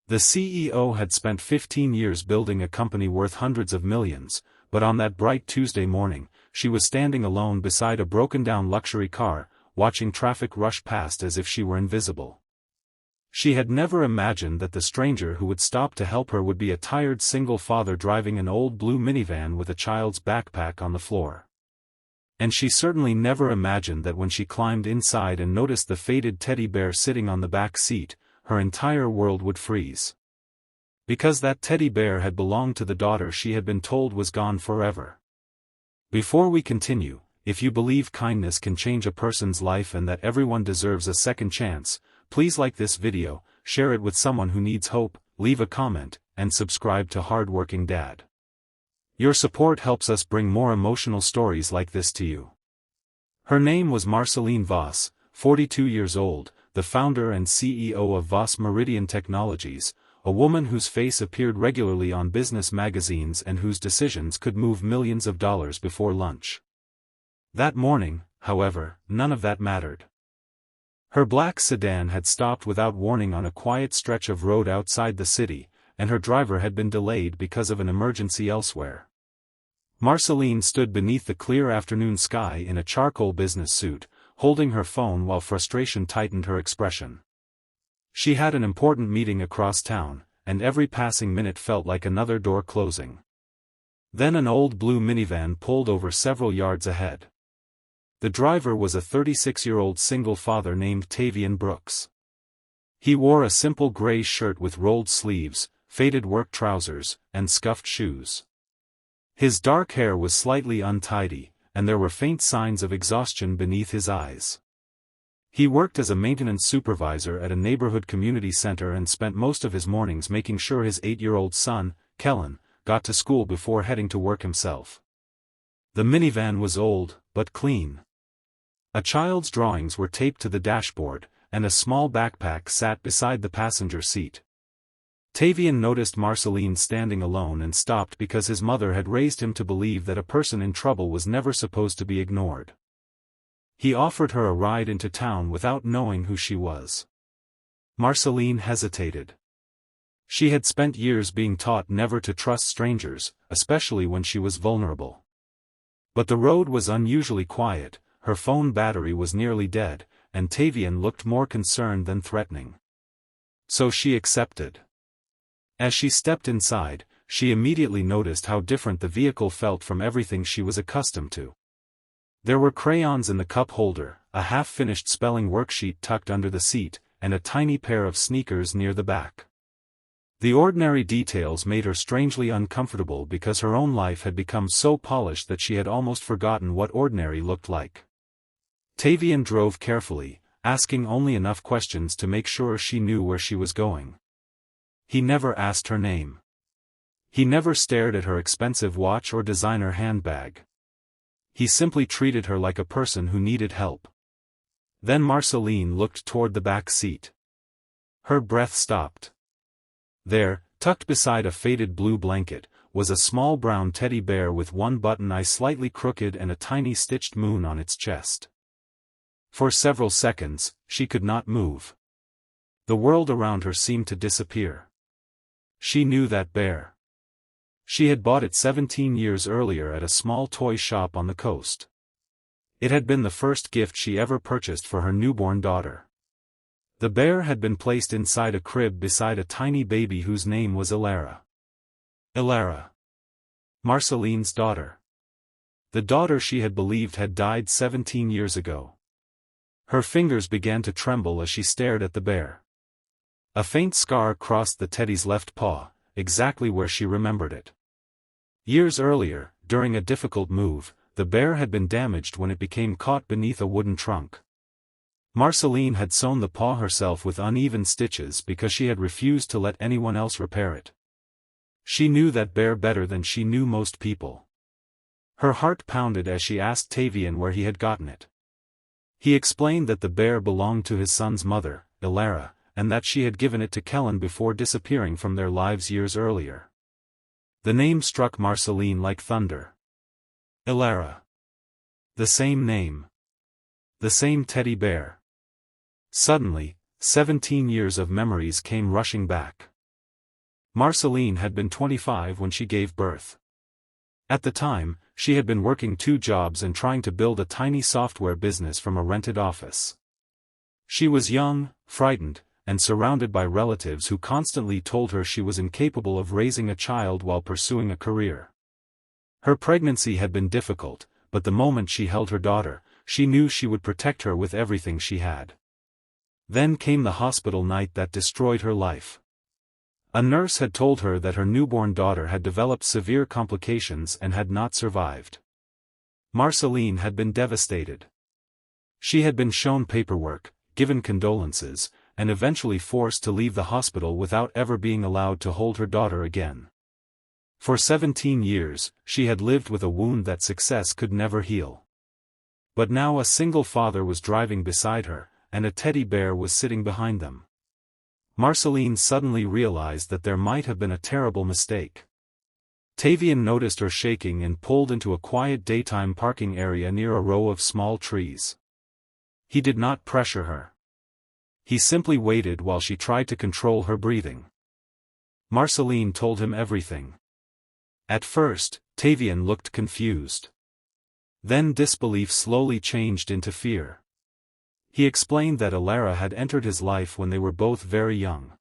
The CEO had spent 15 years building a company worth hundreds of millions, but on that bright Tuesday morning, she was standing alone beside a broken-down luxury car, watching traffic rush past as if she were invisible. She had never imagined that the stranger who would stop to help her would be a tired single father driving an old blue minivan with a child's backpack on the floor. And she certainly never imagined that when she climbed inside and noticed the faded teddy bear sitting on the back seat, her entire world would freeze. Because that teddy bear had belonged to the daughter she had been told was gone forever. Before we continue, if you believe kindness can change a person's life and that everyone deserves a second chance, please like this video, share it with someone who needs hope, leave a comment, and subscribe to Hardworking Dad. Your support helps us bring more emotional stories like this to you. Her name was Marceline Voss, 42 years old, the founder and CEO of Voss Meridian Technologies, a woman whose face appeared regularly on business magazines and whose decisions could move millions of dollars before lunch. That morning, however, none of that mattered. Her black sedan had stopped without warning on a quiet stretch of road outside the city, and her driver had been delayed because of an emergency elsewhere. Marceline stood beneath the clear afternoon sky in a charcoal business suit, holding her phone while frustration tightened her expression. She had an important meeting across town, and every passing minute felt like another door closing. Then an old blue minivan pulled over several yards ahead. The driver was a 36-year-old single father named Tavian Brooks. He wore a simple gray shirt with rolled sleeves, faded work trousers, and scuffed shoes. His dark hair was slightly untidy, and there were faint signs of exhaustion beneath his eyes. He worked as a maintenance supervisor at a neighborhood community center and spent most of his mornings making sure his 8-year-old son, Kellen, got to school before heading to work himself. The minivan was old, but clean. A child's drawings were taped to the dashboard, and a small backpack sat beside the passenger seat. Tavian noticed Marceline standing alone and stopped because his mother had raised him to believe that a person in trouble was never supposed to be ignored. He offered her a ride into town without knowing who she was. Marceline hesitated. She had spent years being taught never to trust strangers, especially when she was vulnerable. But the road was unusually quiet, her phone battery was nearly dead, and Tavian looked more concerned than threatening. So she accepted. As she stepped inside, she immediately noticed how different the vehicle felt from everything she was accustomed to. There were crayons in the cup holder, a half-finished spelling worksheet tucked under the seat, and a tiny pair of sneakers near the back. The ordinary details made her strangely uncomfortable because her own life had become so polished that she had almost forgotten what ordinary looked like. Tavian drove carefully, asking only enough questions to make sure she knew where she was going. He never asked her name. He never stared at her expensive watch or designer handbag. He simply treated her like a person who needed help. Then Marceline looked toward the back seat. Her breath stopped. There, tucked beside a faded blue blanket, was a small brown teddy bear with one button eye slightly crooked and a tiny stitched moon on its chest. For several seconds, she could not move. The world around her seemed to disappear. She knew that bear. She had bought it 17 years earlier at a small toy shop on the coast. It had been the first gift she ever purchased for her newborn daughter. The bear had been placed inside a crib beside a tiny baby whose name was Ilara. Ilara. Marceline's daughter. The daughter she had believed had died 17 years ago. Her fingers began to tremble as she stared at the bear. A faint scar crossed the teddy's left paw, exactly where she remembered it. Years earlier, during a difficult move, the bear had been damaged when it became caught beneath a wooden trunk. Marceline had sewn the paw herself with uneven stitches because she had refused to let anyone else repair it. She knew that bear better than she knew most people. Her heart pounded as she asked Tavian where he had gotten it. He explained that the bear belonged to his son's mother, Ilara, and that she had given it to Kellen before disappearing from their lives years earlier. The name struck Marceline like thunder. Ilara. The same name. The same teddy bear. Suddenly, 17 years of memories came rushing back. Marceline had been 25 when she gave birth. At the time, she had been working 2 jobs and trying to build a tiny software business from a rented office. She was young, frightened, and surrounded by relatives who constantly told her she was incapable of raising a child while pursuing a career. Her pregnancy had been difficult, but the moment she held her daughter, she knew she would protect her with everything she had. Then came the hospital night that destroyed her life. A nurse had told her that her newborn daughter had developed severe complications and had not survived. Marceline had been devastated. She had been shown paperwork, given condolences, and eventually forced to leave the hospital without ever being allowed to hold her daughter again. For 17 years, she had lived with a wound that success could never heal. But now a single father was driving beside her, and a teddy bear was sitting behind them. Marceline suddenly realized that there might have been a terrible mistake. Tavian noticed her shaking and pulled into a quiet daytime parking area near a row of small trees. He did not pressure her. He simply waited while she tried to control her breathing. Marceline told him everything. At first, Tavian looked confused. Then disbelief slowly changed into fear. He explained that Alara had entered his life when they were both very young.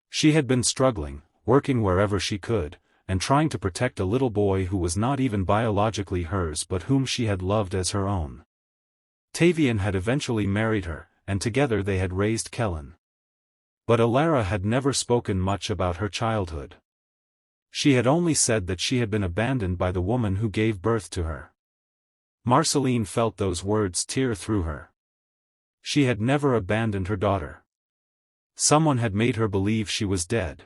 She had been struggling, working wherever she could, and trying to protect a little boy who was not even biologically hers but whom she had loved as her own. Tavian had eventually married her, and together they had raised Kellen. But Alara had never spoken much about her childhood. She had only said that she had been abandoned by the woman who gave birth to her. Marceline felt those words tear through her. She had never abandoned her daughter. Someone had made her believe she was dead.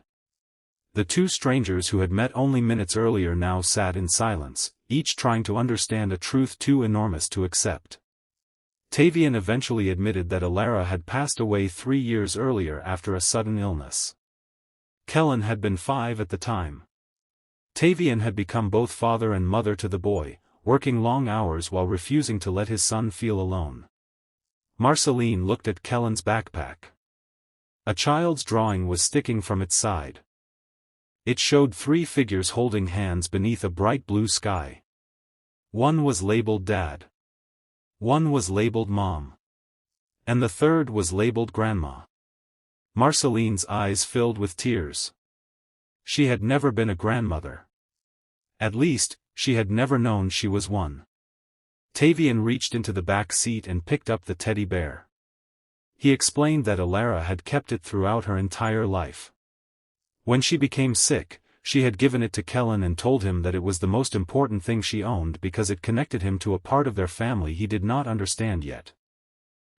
The 2 strangers who had met only minutes earlier now sat in silence, each trying to understand a truth too enormous to accept. Tavian eventually admitted that Alara had passed away 3 years earlier after a sudden illness. Kellen had been 5 at the time. Tavian had become both father and mother to the boy, working long hours while refusing to let his son feel alone. Marceline looked at Kellen's backpack. A child's drawing was sticking from its side. It showed 3 figures holding hands beneath a bright blue sky. One was labeled Dad. One was labeled Mom. And the third was labeled Grandma. Marceline's eyes filled with tears. She had never been a grandmother. At least, she had never known she was one. Tavian reached into the back seat and picked up the teddy bear. He explained that Alara had kept it throughout her entire life. When she became sick, she had given it to Kellen and told him that it was the most important thing she owned because it connected him to a part of their family he did not understand yet.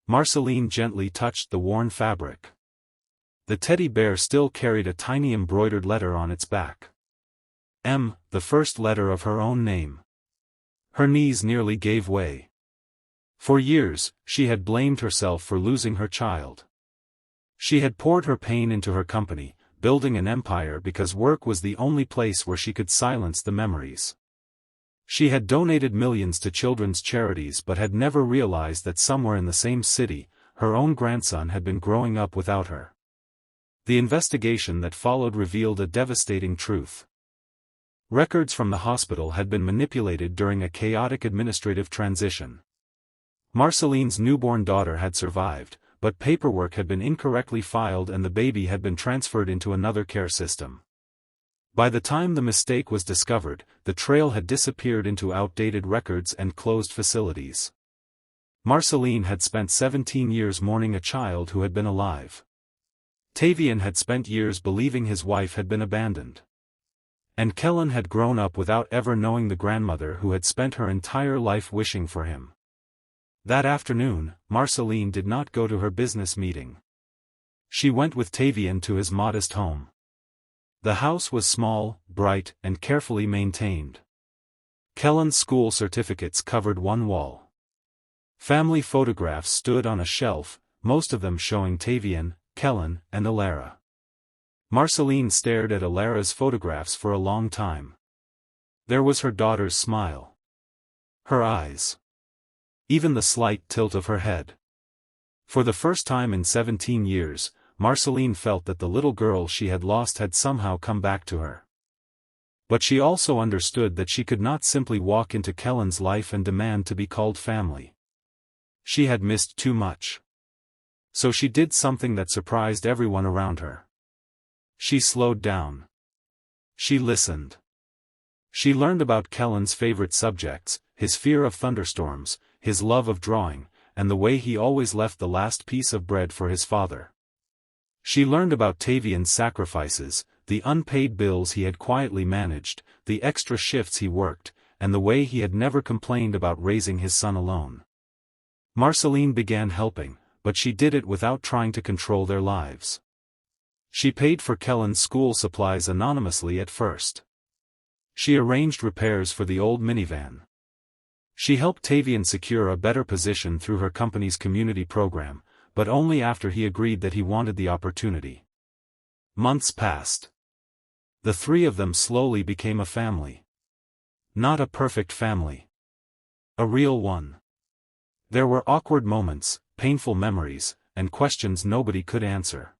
Marceline gently touched the worn fabric. The teddy bear still carried a tiny embroidered letter on its back. M, the first letter of her own name. Her knees nearly gave way. For years, she had blamed herself for losing her child. She had poured her pain into her company, building an empire because work was the only place where she could silence the memories. She had donated millions to children's charities but had never realized that somewhere in the same city, her own grandson had been growing up without her. The investigation that followed revealed a devastating truth. Records from the hospital had been manipulated during a chaotic administrative transition. Marceline's newborn daughter had survived, but paperwork had been incorrectly filed and the baby had been transferred into another care system. By the time the mistake was discovered, the trail had disappeared into outdated records and closed facilities. Marceline had spent 17 years mourning a child who had been alive. Tavian had spent years believing his wife had been abandoned. And Kellen had grown up without ever knowing the grandmother who had spent her entire life wishing for him. That afternoon, Marceline did not go to her business meeting. She went with Tavian to his modest home. The house was small, bright, and carefully maintained. Kellen's school certificates covered one wall. Family photographs stood on a shelf, most of them showing Tavian, Kellen, and Alara. Marceline stared at Alara's photographs for a long time. There was her daughter's smile. Her eyes. Even the slight tilt of her head. For the first time in 17 years, Marceline felt that the little girl she had lost had somehow come back to her. But she also understood that she could not simply walk into Kellen's life and demand to be called family. She had missed too much. So she did something that surprised everyone around her. She slowed down. She listened. She learned about Kellen's favorite subjects, his fear of thunderstorms, his love of drawing, and the way he always left the last piece of bread for his father. She learned about Tavian's sacrifices, the unpaid bills he had quietly managed, the extra shifts he worked, and the way he had never complained about raising his son alone. Marceline began helping, but she did it without trying to control their lives. She paid for Kellen's school supplies anonymously at first. She arranged repairs for the old minivan. She helped Tavian secure a better position through her company's community program, but only after he agreed that he wanted the opportunity. Months passed. The three of them slowly became a family. Not a perfect family. A real one. There were awkward moments, painful memories, and questions nobody could answer.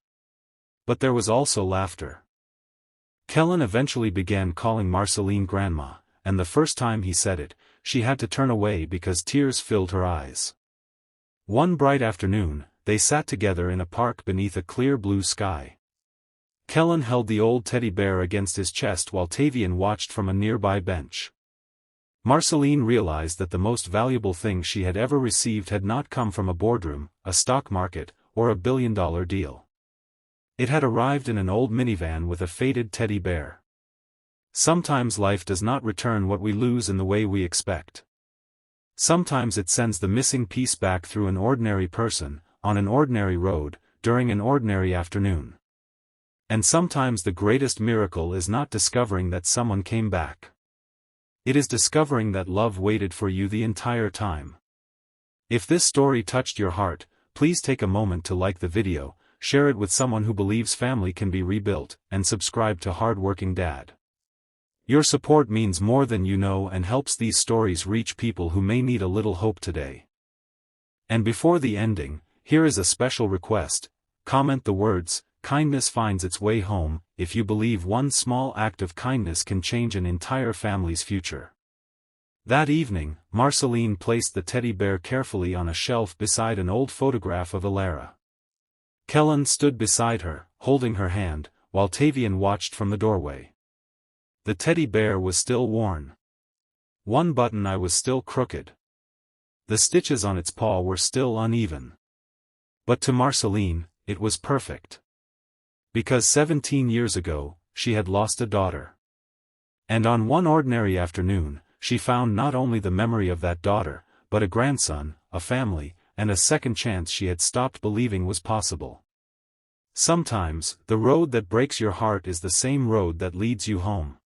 But there was also laughter. Kellen eventually began calling Marceline grandma, and the first time he said it, she had to turn away because tears filled her eyes. One bright afternoon, they sat together in a park beneath a clear blue sky. Kellen held the old teddy bear against his chest while Tavian watched from a nearby bench. Marceline realized that the most valuable thing she had ever received had not come from a boardroom, a stock market, or a billion-dollar deal. It had arrived in an old minivan with a faded teddy bear. Sometimes life does not return what we lose in the way we expect. Sometimes it sends the missing piece back through an ordinary person, on an ordinary road, during an ordinary afternoon. And sometimes the greatest miracle is not discovering that someone came back. It is discovering that love waited for you the entire time. If this story touched your heart, please take a moment to like the video, share it with someone who believes family can be rebuilt, and subscribe to Hardworking Dad. Your support means more than you know and helps these stories reach people who may need a little hope today. And before the ending, here is a special request: comment the words, "Kindness finds its way home," if you believe one small act of kindness can change an entire family's future. That evening, Marceline placed the teddy bear carefully on a shelf beside an old photograph of Alara. Kellen stood beside her, holding her hand, while Tavian watched from the doorway. The teddy bear was still worn. One button eye was still crooked. The stitches on its paw were still uneven. But to Marceline, it was perfect. Because 17 years ago, she had lost a daughter. And on one ordinary afternoon, she found not only the memory of that daughter, but a grandson, a family, and a second chance she had stopped believing was possible. Sometimes, the road that breaks your heart is the same road that leads you home.